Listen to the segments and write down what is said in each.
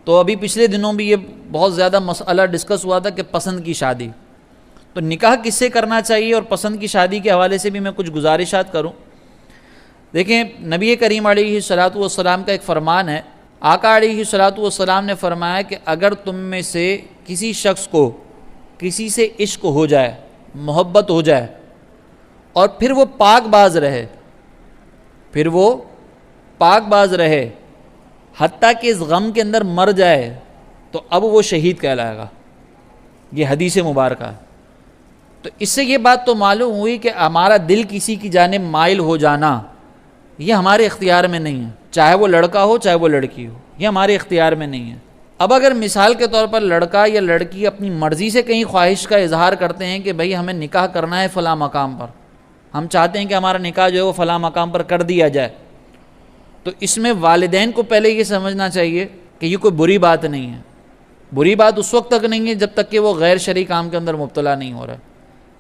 تو ابھی پچھلے دنوں بھی یہ بہت زیادہ مسئلہ ڈسکس ہوا تھا کہ پسند کی شادی، تو نکاح کس سے کرنا چاہیے اور پسند کی شادی کے حوالے سے بھی میں کچھ گزارشات کروں۔ دیکھیں، نبی کریم علیہ الصلاۃ والسلام کا ایک فرمان ہے، آقا علیہ الصلاۃ والسلام نے فرمایا کہ اگر تم میں سے کسی شخص کو کسی سے عشق ہو جائے، محبت ہو جائے، اور پھر وہ پاک باز رہے حتیٰ کہ اس غم کے اندر مر جائے، تو اب وہ شہید کہلائے گا۔ یہ حدیث مبارکہ ہے۔ تو اس سے یہ بات تو معلوم ہوئی کہ ہمارا دل کسی کی جانب مائل ہو جانا یہ ہمارے اختیار میں نہیں ہے، چاہے وہ لڑکا ہو چاہے وہ لڑکی ہو، یہ ہمارے اختیار میں نہیں ہے۔ اب اگر مثال کے طور پر لڑکا یا لڑکی اپنی مرضی سے کہیں خواہش کا اظہار کرتے ہیں کہ بھئی ہمیں نکاح کرنا ہے فلاں مقام پر، ہم چاہتے ہیں کہ ہمارا نکاح جو ہے وہ فلاں مقام پر کر دیا جائے، تو اس میں والدین کو پہلے یہ سمجھنا چاہیے کہ یہ کوئی بری بات نہیں ہے۔ بری بات اس وقت تک نہیں ہے جب تک کہ وہ غیر شرعی کام کے اندر مبتلا نہیں ہو رہا ہے۔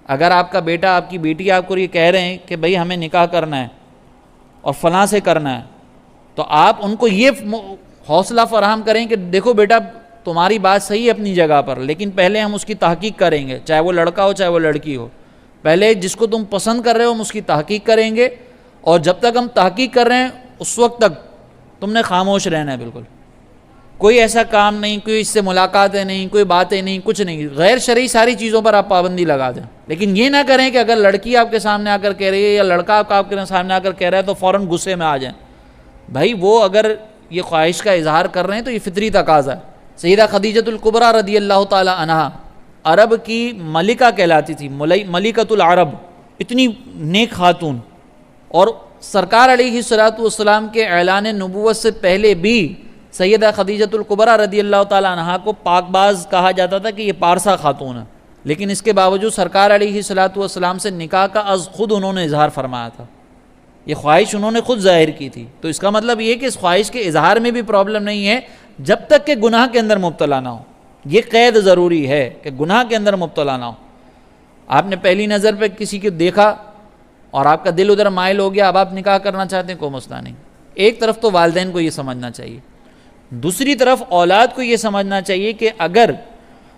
اگر آپ کا بیٹا آپ کی بیٹی آپ کو یہ کہہ رہے ہیں کہ بھئی ہمیں نکاح کرنا ہے اور فلاں سے کرنا ہے، تو آپ ان کو یہ حوصلہ فراہم کریں کہ دیکھو بیٹا تمہاری بات صحیح ہے اپنی جگہ پر، لیکن پہلے ہم اس کی تحقیق کریں گے، چاہے وہ لڑکا ہو چاہے وہ لڑکی ہو، پہلے جس کو تم پسند کر رہے ہو ہم اس کی تحقیق کریں گے، اور جب تک ہم تحقیق کر رہے ہیں اس وقت تک تم نے خاموش رہنا ہے، بالکل کوئی ایسا کام نہیں، کوئی اس سے ملاقاتیں نہیں، کوئی باتیں نہیں، کچھ نہیں، غیر شرعی ساری چیزوں پر آپ پابندی لگا دیں۔ لیکن یہ نہ کریں کہ اگر لڑکی آپ کے سامنے آ کر کہہ رہی ہے یا لڑکا آپ کے سامنے آ کر کہہ رہا ہے تو فوراً غصے میں آ جائیں۔ بھائی وہ اگر یہ خواہش کا اظہار کر رہے ہیں تو یہ فطری تقاضا ہے۔ سیدہ خدیجۃ الکبریٰ رضی اللہ تعالی عنہا عرب کی ملکہ کہلاتی تھی، ملکۃ العرب، اتنی نیک خاتون، اور سرکار علیہ الصلاۃ والسلام کے اعلان نبوت سے پہلے بھی سیدہ خدیجۃ الکبریٰ رضی اللہ تعالی عنہا کو پاک باز کہا جاتا تھا کہ یہ پارسا خاتون ہے، لیکن اس کے باوجود سرکار علیہ الصلاۃ والسلام سے نکاح کا از خود انہوں نے اظہار فرمایا تھا، یہ خواہش انہوں نے خود ظاہر کی تھی۔ تو اس کا مطلب یہ کہ اس خواہش کے اظہار میں بھی پرابلم نہیں ہے جب تک کہ گناہ کے اندر مبتلا نہ ہو۔ یہ قید ضروری ہے کہ گناہ کے اندر مبتلا نہ ہو۔ آپ نے پہلی نظر پہ کسی کو دیکھا اور آپ کا دل ادھر مائل ہو گیا، اب آپ نکاح کرنا چاہتے ہیں، کوئی مسئلہ نہیں۔ ایک طرف تو والدین کو یہ سمجھنا چاہیے، دوسری طرف اولاد کو یہ سمجھنا چاہیے کہ اگر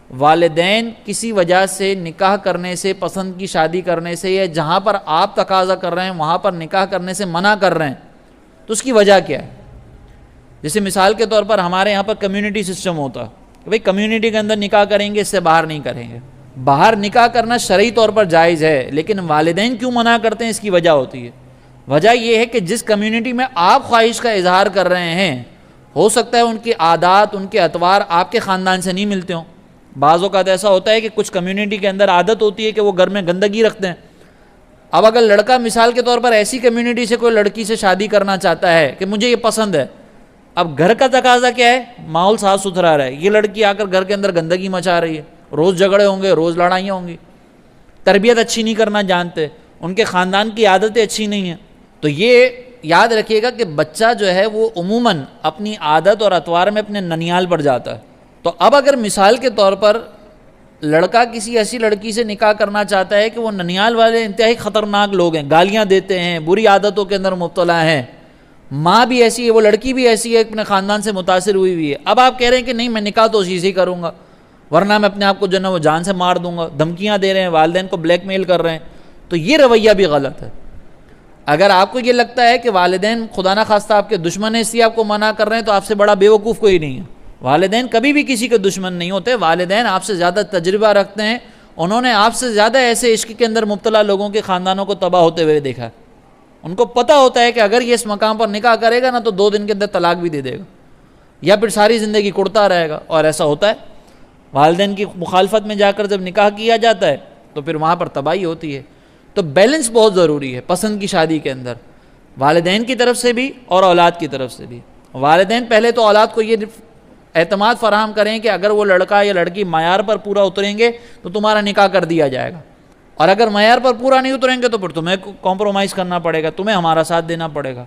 والدین کسی وجہ سے نکاح کرنے سے، پسند کی شادی کرنے سے، یا جہاں پر آپ تقاضا کر رہے ہیں وہاں پر نکاح کرنے سے منع کر رہے ہیں، تو اس کی وجہ کیا ہے؟ جیسے مثال کے طور پر ہمارے یہاں پر کمیونٹی سسٹم ہوتا ہے کہ بھئی کمیونٹی کے اندر نکاح کریں گے، اس سے باہر نہیں کریں گے۔ باہر نکاح کرنا شرعی طور پر جائز ہے، لیکن والدین کیوں منع کرتے ہیں؟ اس کی وجہ ہوتی ہے۔ وجہ یہ ہے کہ جس کمیونٹی میں آپ خواہش کا اظہار کر رہے ہیں، ہو سکتا ہے ان کی عادات، ان کے اطوار آپ کے خاندان سے نہیں ملتے ہوں۔ بعض اوقات ایسا ہوتا ہے کہ کچھ کمیونٹی کے اندر عادت ہوتی ہے کہ وہ گھر میں گندگی رکھتے ہیں۔ اب اگر لڑکا مثال کے طور پر ایسی کمیونٹی سے کوئی لڑکی سے شادی کرنا چاہتا ہے کہ مجھے یہ پسند ہے، اب گھر کا تقاضا کیا ہے؟ ماحول صاف ستھرا رہے، یہ لڑکی آ کر گھر کے اندر گندگی مچا رہی ہے، روز جھگڑے ہوں گے، روز لڑائیاں ہوں گی، تربیت اچھی نہیں کرنا جانتے، ان کے خاندان کی عادتیں اچھی نہیں ہیں۔ تو یہ یاد رکھیے گا کہ بچہ جو ہے وہ عموماً اپنی عادت اور اطوار میں اپنے ننیال پر جاتا ہے۔ تو اب اگر مثال کے طور پر لڑکا کسی ایسی لڑکی سے نکاح کرنا چاہتا ہے کہ وہ ننیال والے انتہائی خطرناک لوگ ہیں، گالیاں دیتے ہیں، بری عادتوں کے اندر مبتلا ہیں، ماں بھی ایسی ہے، وہ لڑکی بھی ایسی ہے، اپنے خاندان سے متاثر ہوئی ہے، اب آپ کہہ رہے ہیں کہ نہیں میں نکاح تو اسی سے کروں گا، ورنہ میں اپنے آپ کو جو ہے وہ جان سے مار دوں گا، دھمکیاں دے رہے ہیں، والدین کو بلیک میل کر رہے ہیں، تو یہ رویہ بھی غلط ہے۔ اگر آپ کو یہ لگتا ہے کہ والدین خدا نہ خواستہ آپ کے دشمن ہیں اس لیے آپ کو منع کر رہے ہیں، تو آپ سے بڑا بیوقوف کوئی نہیں ہے۔ والدین کبھی بھی کسی کے دشمن نہیں ہوتے، والدین آپ سے زیادہ تجربہ رکھتے ہیں، انہوں نے آپ سے زیادہ ایسے عشق کے اندر مبتلا لوگوں کے خاندانوں کو تباہ ہوتے ہوئے دیکھا ہے۔ ان کو پتہ ہوتا ہے کہ اگر یہ اس مقام پر نکاح کرے گا نا تو 2 دن کے اندر طلاق بھی دے دے گا، یا پھر ساری زندگی کڑتا رہے گا، اور ایسا ہوتا ہے۔ والدین کی مخالفت میں جا کر جب نکاح کیا جاتا ہے تو پھر وہاں پر تباہی ہوتی ہے۔ تو بیلنس بہت ضروری ہے پسند کی شادی کے اندر، والدین کی طرف سے بھی اور اولاد کی طرف سے بھی۔ والدین پہلے تو اولاد کو یہ اعتماد فراہم کریں کہ اگر وہ لڑکا یا لڑکی معیار پر پورا اتریں گے تو تمہارا نکاح کر دیا جائے گا، اور اگر معیار پر پورا نہیں اتریں گے تو پھر تمہیں کمپرومائز کرنا پڑے گا، تمہیں ہمارا ساتھ دینا پڑے گا۔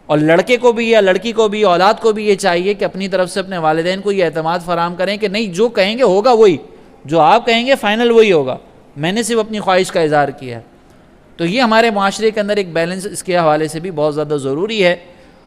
اور لڑکے کو بھی یا لڑکی کو بھی، اولاد کو بھی یہ چاہیے کہ اپنی طرف سے اپنے والدین کو یہ اعتماد فراہم کریں کہ نہیں جو کہیں گے ہوگا وہی، جو آپ کہیں گے فائنل وہی ہوگا، میں نے صرف اپنی خواہش کا اظہار کیا ہے۔ تو یہ ہمارے معاشرے کے اندر ایک بیلنس اس کے حوالے سے بھی بہت زیادہ ضروری ہے۔